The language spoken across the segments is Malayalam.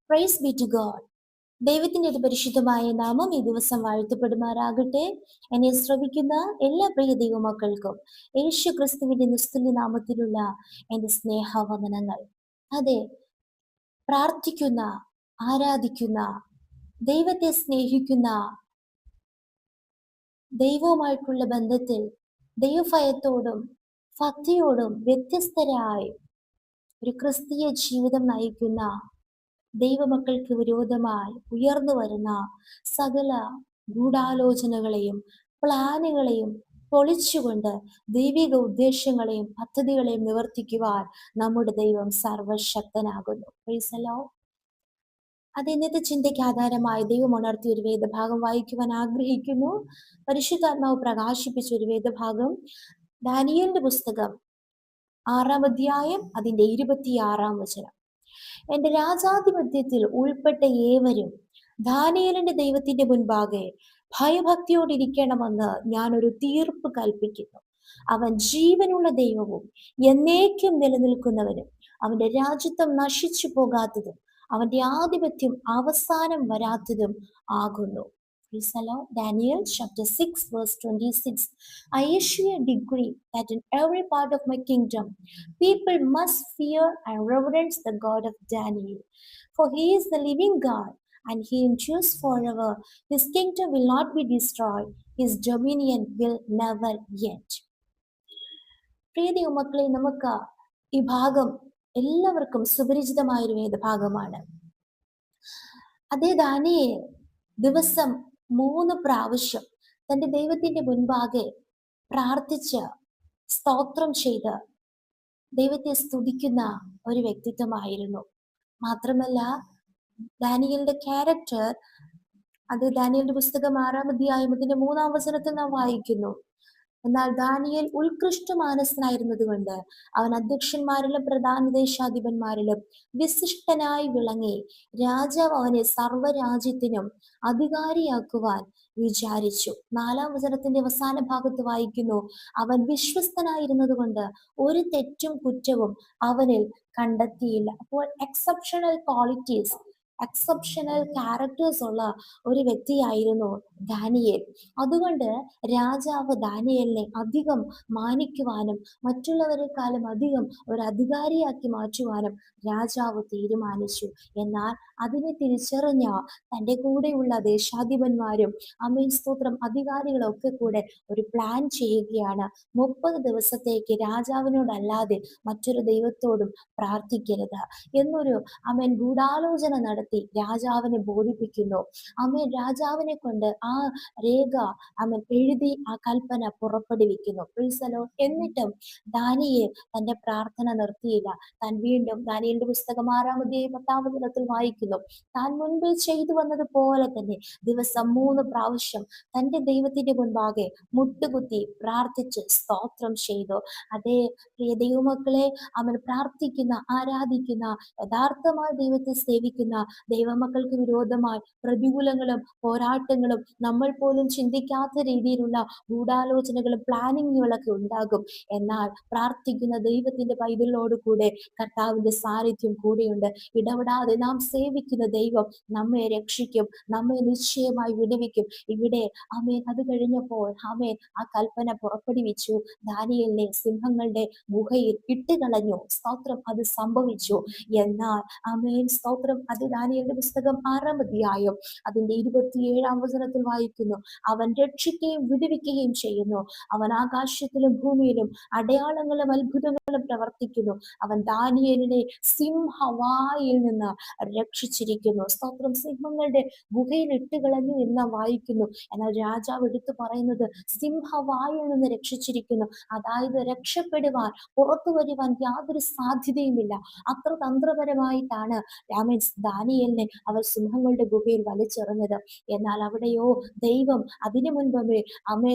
Price B to God. ദൈവത്തിന്റെ പരിശുദ്ധമായ നാമം ഈ ദിവസം വാഴ്ത്തപ്പെടുമാറാകട്ടെ. എന്നെ ശ്രവിക്കുന്ന എല്ലാ പ്രിയ ദൈവമക്കൾക്കും യേശു ക്രിസ്തുവിന്റെ നിസ്തുല്യ നാമത്തിലുള്ള എന്റെ സ്നേഹവന്ദനങ്ങൾ. അതെ, പ്രാർത്ഥിക്കുന്ന, ആരാധിക്കുന്ന, ദൈവത്തെ സ്നേഹിക്കുന്ന, ദൈവവുമായിട്ടുള്ള ബന്ധത്തിൽ ദൈവഭയത്തോടും ഭക്തിയോടും വ്യത്യസ്തരായി ഒരു ക്രിസ്തീയ ജീവിതം നയിക്കുന്ന ദൈവമക്കൾക്ക് വിരോധമായി ഉയർന്നു വരുന്ന സകല ഗൂഢാലോചനകളെയും പ്ലാനുകളെയും പൊളിച്ചുകൊണ്ട് ദൈവിക ഉദ്ദേശങ്ങളെയും പദ്ധതികളെയും നിവർത്തിക്കുവാൻ നമ്മുടെ ദൈവം സർവശക്തനാകുന്നു. Price the Lord. അത് ഇന്നത്തെ ചിന്തയ്ക്ക് ആധാരമായി ദൈവം ഉണർത്തിയ ഒരു വേദഭാഗം വായിക്കുവാൻ ആഗ്രഹിക്കുന്നു. പരിശുദ്ധാത്മാവ് പ്രകാശിപ്പിച്ച ഒരു വേദഭാഗം ദാനിയേലിന്റെ പുസ്തകം 6-ാം അധ്യായം അതിന്റെ 26-ാം വചനം. എന്റെ രാജാധിപത്യത്തിൽ ഉൾപ്പെട്ട ഏവരും ദാനിയേലിന്റെ ദൈവത്തിന്റെ മുൻപാകെ ഭയഭക്തിയോടിരിക്കണമെന്ന് ഞാൻ ഒരു തീർപ്പ് കൽപ്പിക്കുന്നു. അവൻ ജീവനുള്ള ദൈവവും എന്നേക്കും നിലനിൽക്കുന്നവനും അവന്റെ രാജ്യത്വം നശിച്ചു പോകാത്തതും അവന്റെ ആധിപത്യം അവസാനം വരാത്തതും ആകുന്നു. Daniel chapter 6 verse 26. I issue a decree that in every part of my kingdom people must fear and reverence the God of Daniel, for he is the living God and he endures forever. His kingdom will not be destroyed, his dominion will never end. പ്രിയ ദൈവമക്കളെ, നമുക്ക് ഈ ഭാഗം എല്ലാവർക്കും സുപരിചിതമായൊരു വേദഭാഗമാണ്. അതേ ദാനിയേൽ ദിവസം 3 പ്രാവശ്യം തന്റെ ദൈവത്തിന്റെ മുൻപാകെ പ്രാർത്ഥിച്ച് സ്തോത്രം ചെയ്ത് ദൈവത്തെ സ്തുതിക്കുന്ന ഒരു വ്യക്തിത്വമായിരുന്നു. മാത്രമല്ല, ദാനിയേലിന്റെ ക്യാരക്ടർ, അത് ദാനിയേലിന്റെ പുസ്തകം 6-ാം അധ്യായം അതിന്റെ 3-ാം വചനത്തിൽ നാം വായിക്കുന്നു. എന്നാൽ ദാനിയേൽ ഉത്കൃഷ്ട മാനസനായിരുന്നത് കൊണ്ട് അവൻ അധ്യക്ഷന്മാരിലും പ്രധാന ദേശാധിപന്മാരിലും വിശിഷ്ടനായി വിളങ്ങി രാജാവ് അവനെ സർവ്വരാജ്യത്തിനും അധികാരിയാക്കുവാൻ വിചാരിച്ചു. 4-ാം വചനത്തിന്റെ അവസാന ഭാഗത്ത് വായിക്കുന്നു, അവൻ വിശ്വസ്തനായിരുന്നത് കൊണ്ട് ഒരു തെറ്റും കുറ്റവും അവനിൽ കണ്ടെത്തിയില്ല. അപ്പോൾ എക്സെപ്ഷണൽ ക്വാളിറ്റീസ്, എക്സെപ്ഷണൽ ക്യാരക്ടേഴ്സ് ഉള്ള ഒരു വ്യക്തിയായിരുന്നു ദാനിയേൽ. അതുകൊണ്ട് രാജാവ് ദാനിയേലിനെ അധികം മാനിക്കുവാനും മറ്റുള്ളവരെക്കാളും അധികം ഒരു അധികാരിയാക്കി മാറ്റുവാനും രാജാവ് തീരുമാനിച്ചു. എന്നാൽ അതിനെ തിരിച്ചറിഞ്ഞ തൻ്റെ കൂടെയുള്ള ദേശാധിപന്മാരും അമേൻ സ്തോത്രം അധികാരികളൊക്കെ കൂടെ ഒരു പ്ലാൻ ചെയ്യുകയാണ്. 30 ദിവസത്തേക്ക് രാജാവിനോടല്ലാതെ മറ്റൊരു ദൈവത്തോടും പ്രാർത്ഥിക്കരുത് എന്നൊരു അമേൻ ഗൂഢാലോചന നടത്തി രാജാവിനെ ബോധിപ്പിക്കുന്നു. അമേൻ രാജാവിനെ കൊണ്ട് ആ രേഖ അമേൻ എഴുതി ആ കൽപ്പന പുറപ്പെടുവിക്കുന്നു. Price the Lord. എന്നിട്ടും ദാനിയേൽ തന്റെ പ്രാർത്ഥന നിർത്തിയില്ല. താൻ വീണ്ടും ദാനിയേലിന്റെ പുസ്തകം 6-ാം അധ്യായം 10-ാം വചനത്തിൽ വായിക്കുന്നു, താൻ മുൻപ് ചെയ്തു വന്നതുപോലെ തന്നെ ദിവസം 3 പ്രാവശ്യം തന്റെ ദൈവത്തിന്റെ മുൻപാകെ മുട്ടുകുത്തി പ്രാർത്ഥിച്ച് സ്തോത്രം ചെയ്തു. അതേ പ്രിയ ദൈവമക്കളെ, അവൻ പ്രാർത്ഥിക്കുന്ന, ആരാധിക്കുന്ന, യഥാർത്ഥമായ ദൈവത്തെ സേവിക്കുന്ന ദൈവമക്കൾക്ക് വിരോധമായി പ്രതികൂലങ്ങളും പോരാട്ടങ്ങളും നമ്മൾ പോലും ചിന്തിക്കാത്ത രീതിയിലുള്ള ഗൂഢാലോചനകളും പ്ലാനിങ്ങുകളൊക്കെ ഉണ്ടാകും. എന്നാൽ പ്രാർത്ഥിക്കുന്ന ദൈവത്തിന്റെ പൈതലിനോട് കൂടെ കർത്താവിന്റെ സാന്നിധ്യം കൂടെയുണ്ട്. ഇടപെടാതെ നാം സേവിക്കുന്ന ദൈവം നമ്മെ രക്ഷിക്കും, നമ്മെ നിശ്ചയമായി വിടുവിക്കും. ഇവിടെ ആമേൻ അത് കഴിഞ്ഞപ്പോൾ ആമേൻ ആ കൽപ്പന പുറപ്പെടുവിച്ചു. ദാനിയേലിനെ സിംഹങ്ങളുടെ ഗുഹയിൽ ഇട്ടുകളഞ്ഞു. സ്തോത്രം, അത് സംഭവിച്ചു. എന്നാൽ ആമേൻ സ്തോത്രം, അത് ദാനിയേലിന്റെ പുസ്തകം 6-ാം അധ്യായം അതിന്റെ 27-ാം വചനത്തിൽ വായിക്കുന്നു, അവൻ രക്ഷിക്കുകയും വിടുവിക്കുകയും ചെയ്യുന്നു. അവൻ ആകാശത്തിലും ഭൂമിയിലും അടയാളങ്ങളും അത്ഭുതങ്ങളും പ്രവർത്തിക്കുന്നു. അവൻ ദാനിയേലിനെ സിംഹവായിൽ നിന്ന് രക്ഷിച്ചിരിക്കുന്നു. സ്തോത്രം, സിംഹങ്ങളുടെ ഗുഹയിൽ ഇട്ടുകളഞ്ഞു എന്ന് വായിക്കുന്നു. എന്നാൽ രാജാവ് എടുത്തു പറയുന്നത് സിംഹവായിൽ നിന്ന് രക്ഷിച്ചിരിക്കുന്നു. അതായത് രക്ഷപ്പെടുവാൻ, പുറത്തു വരുവാൻ യാതൊരു സാധ്യതയുമില്ല. അത്ര തന്ത്രപരമായിട്ടാണ് ദാനിയേലിനെ അവർ സിംഹങ്ങളുടെ ഗുഹയിൽ വലിച്ചെറിഞ്ഞത്. എന്നാൽ അവിടെയോ ദൈവം അതിനു മുൻപേ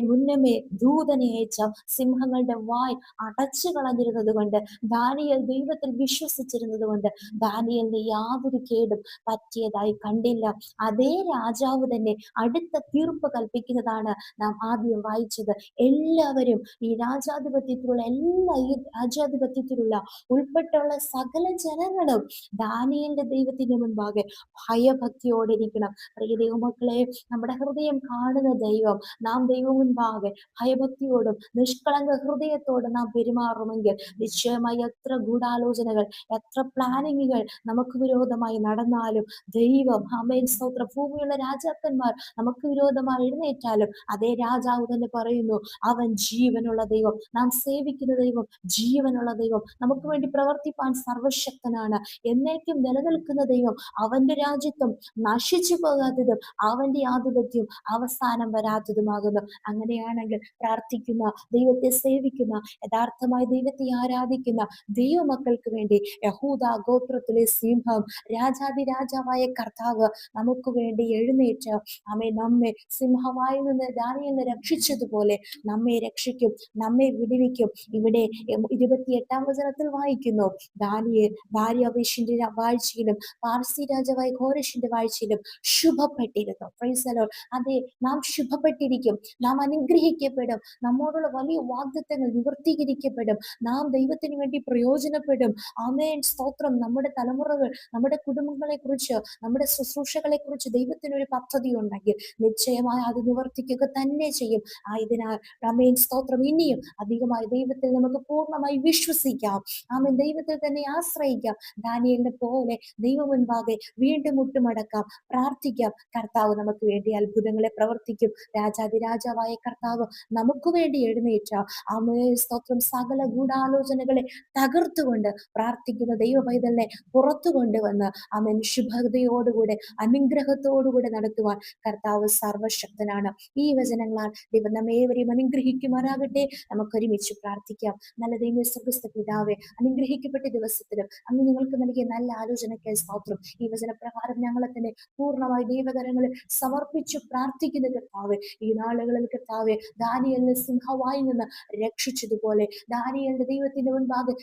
മുന്നമേ ദൂതനെ അയച്ച സിംഹങ്ങളുടെ വായ് അടച്ചു കളഞ്ഞിരുന്നത് കൊണ്ട്, ദാനിയേൽ ദൈവത്തിൽ വിശ്വസിച്ചിരുന്നത് കൊണ്ട് ദാനിയേലിന് യാതൊരു കേടും പറ്റിയതായി കണ്ടില്ല. അതേ രാജാവ് തന്നെ അടുത്ത തീർപ്പ് കൽപ്പിക്കുന്നതാണ് നാം ആദ്യം വായിച്ചത്. എല്ലാവരും ഈ രാജാധിപത്യത്തിലുള്ള ഈ രാജാധിപത്യത്തിലുള്ള ഉൾപ്പെട്ടുള്ള സകല ജനങ്ങളും ദാനിയേലിന്റെ ദൈവത്തിന്റെ മുൻപാകെ ഭയഭക്തിയോടെ ഇരിക്കണം. പ്രിയ ദൈവമക്കളെ, നമ്മുടെ ഹൃദയം കാണുന്ന ദൈവം, നാം ദൈവം മുൻപാകെ ഭയഭക്തിയോടും നിഷ്കളങ്ക ഹൃദയത്തോടും നാം പെരുമാറുമെങ്കിൽ നിശ്ചയമായി എത്ര ഗൂഢാലോചനകൾ, എത്ര പ്ലാനിങ്ങുകൾ നമുക്ക് വിരോധമായി നടന്നാലും, ദൈവം സ്തോത്രം, ഭൂമിയുള്ള രാജാക്കന്മാർ നമുക്ക് വിരോധമായി എഴുന്നേറ്റാലും, അതേ രാജാവ് തന്നെ പറയുന്നു, അവൻ ജീവനുള്ള ദൈവം, നാം സേവിക്കുന്ന ദൈവം ജീവനുള്ള ദൈവം, നമുക്ക് വേണ്ടി പ്രവർത്തിപ്പാൻ സർവശക്തനാണ്, എന്നേക്കും നിലനിൽക്കുന്ന ദൈവം, അവന്റെ രാജ്യത്വം നശിച്ചു പോകാത്തതും അവന്റെ ആധിപത്യം അവസാനം വരാത്തതുമാകുന്നു. അങ്ങനെയാണെങ്കിൽ പ്രാർത്ഥിക്കുന്ന, ദൈവത്തെ സേവിക്കുന്ന, യഥാർത്ഥമായി ദൈവത്തെ ആരാധിക്കുന്ന ദൈവമക്കൾക്ക് വേണ്ടി യഹൂദ ഗോത്രത്തിലെ സിംഹം, രാജാതിരാജാവായ കർത്താവ് നമുക്ക് വേണ്ടി എഴുന്നേറ്റ് നമ്മെ സിംഹമായി നിന്ന് ദാനിയേലിനെ രക്ഷിച്ചതുപോലെ നമ്മെ രക്ഷിക്കും, നമ്മെ വിടുവിക്കും. ഇവിടെ 28-ാം വചനത്തിൽ വായിക്കുന്നു, ദാര്യാവേശിന്റെ വാഴ്ചയിലും പാർസി രാജാവായ ഘോരേശിന്റെ വാഴ്ചയിലും ശുഭപ്പെട്ടിരുന്നു. Praise the lord. അതെ, നാം ശുഭപ്പെട്ടിരിക്കും, നാം അനുഗ്രഹിക്കപ്പെടും, നമ്മോടുള്ള വലിയ വാഗ്ദത്തങ്ങൾ നിവർത്തീകരിക്കപ്പെടും, നാം ദൈവത്തിന് വേണ്ടി പ്രയോജനപ്പെടും. സ്തോത്രം. നമ്മുടെ തലമുറകൾ, നമ്മുടെ കുടുംബങ്ങളെ കുറിച്ച്, നമ്മുടെ ശുശ്രൂഷകളെ കുറിച്ച് ദൈവത്തിനൊരു പദ്ധതി ഉണ്ടെങ്കിൽ നിശ്ചയമായി അത് നിവർത്തിക്കുക തന്നെ ചെയ്യും. ആയതിനാൽ സ്തോത്രം, ഇനിയും അധികമായി ദൈവത്തിൽ നമുക്ക് പൂർണ്ണമായി വിശ്വസിക്കാം. ദൈവത്തിൽ തന്നെ ആശ്രയിക്കാം. ദാനിയേലിനെ പോലെ ദൈവം മുൻപാകെ വീണ്ടും മുട്ടുമടക്കാം, പ്രാർത്ഥിക്കാം. കർത്താവ് നമുക്ക് വേണ്ടി അത്ഭുതങ്ങളെ പ്രവർത്തിക്കും. രാജാതിരാജാവായ കർത്താവ് നമുക്ക് വേണ്ടി എഴുന്നേറ്റ സ്തോത്രം, സകല ഗൂഢാലോചനകളെ തകർത്തുകൊണ്ട് പ്രാർത്ഥിക്കുന്ന ദൈവ പൈതലിനെ പുറത്തു കൊണ്ടുവന്ന് ശുഭതയോടുകൂടെ അനുഗ്രഹത്തോടുകൂടെ നടത്തുവാൻ കർത്താവ് സർവശക്തനാണ്. ഈ വചനങ്ങളാൽ ദൈവം നമ്മേവരെയും അനുഗ്രഹിക്കുമാറാകട്ടെ. നമുക്ക് ഒരുമിച്ച് പ്രാർത്ഥിക്കാം. നല്ല ദൈവമേ, സ്വർഗ്ഗസ്ഥ പിതാവേ, അനുഗ്രഹിക്കപ്പെട്ട ദിവസത്തിലും അങ്ങ് നിങ്ങൾക്ക് നൽകിയ നല്ല ആലോചനയ്ക്കായി സ്തോത്രം. ഈ വചനപ്രകാരം ഞങ്ങളെ തന്നെ പൂർണ്ണമായി ദൈവകരങ്ങളിൽ സമർപ്പിച്ചു പ്രാർത്ഥിക്കുന്ന കർത്താവേ, ഈ നാളുകളിൽ കർത്താവേ, ദാനിയേലിനെ സിംഹവായി നിന്ന് രക്ഷിച്ചതുപോലെ ദാനിയേലിന്റെ ദൈവത്തിന്റെ മുൻപാകെ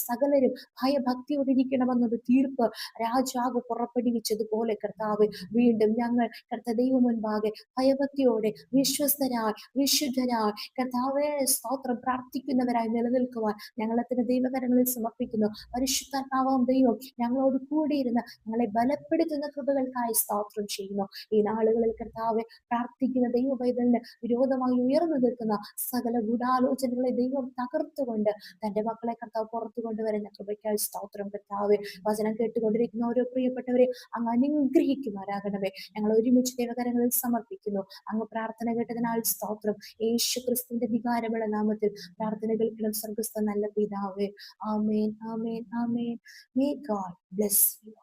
സകലരും ഭയഭക്തിയോടിരിക്കണമെന്നൊരു തീർപ്പ് രാജാവ് പുറപ്പെടുവിച്ചതുപോലെ കർത്താവ്, വീണ്ടും ഞങ്ങൾ ദൈവം മുൻപാകെ ഭയഭക്തിയോടെ വിശ്വസ്തരായി വിശുദ്ധരായി കർത്താവേ സ്തോത്രം പ്രാർത്ഥിക്കുന്നവരായി നിലനിൽക്കുവാൻ ഞങ്ങളെ തന്നെ ദൈവകരങ്ങളിൽ സമർപ്പിക്കുന്നു. പരിശുദ്ധാത്മാവാം ദൈവം ഞങ്ങളോട് കൂടിയിരുന്ന് ഞങ്ങളെ ബലപ്പെടുത്തുന്ന കൃപകൾക്കായി സ്തോത്രം ചെയ്യുന്നു. ഈ നാളുകളിൽ കർത്താവെ, പ്രാർത്ഥിക്കുന്ന ദൈവ പൈതലിന് വിരോധമായി ഉയർന്നു നിൽക്കുന്ന സകല ഗൂഢാലോചനകളെ ദൈവം തകർത്തുകൊണ്ട് തന്റെ മക്കളെ കർത്താവ് പുറത്തു കൊണ്ടുവരുന്ന കൃപയ്ക്കായി സ്തോത്രം. കർത്താവെ, വചനം കേട്ടുകൊണ്ടിരിക്കുന്ന ഓരോ പ്രിയപ്പെട്ടവരെ അങ്ങ് അനുഗ്രഹിക്കുമാറാകണമേ. ഞങ്ങൾ ഒരുമിച്ച് ദൈവകരങ്ങളിൽ സമർപ്പിക്കുന്നു. അങ്ങ് പ്രാർത്ഥന കേട്ടതിനാൽ സ്തോത്രം. യേശു ക്രിസ്തുവിന്റെ വികാരമുള്ള നാമത്തിൽ പ്രാർത്ഥന കേൾക്കണം സ്വർഗ്ഗസ്ഥ നല്ല പിതാവേ. ആമേൻ, ആമേൻ, ആമേൻ. May God bless you.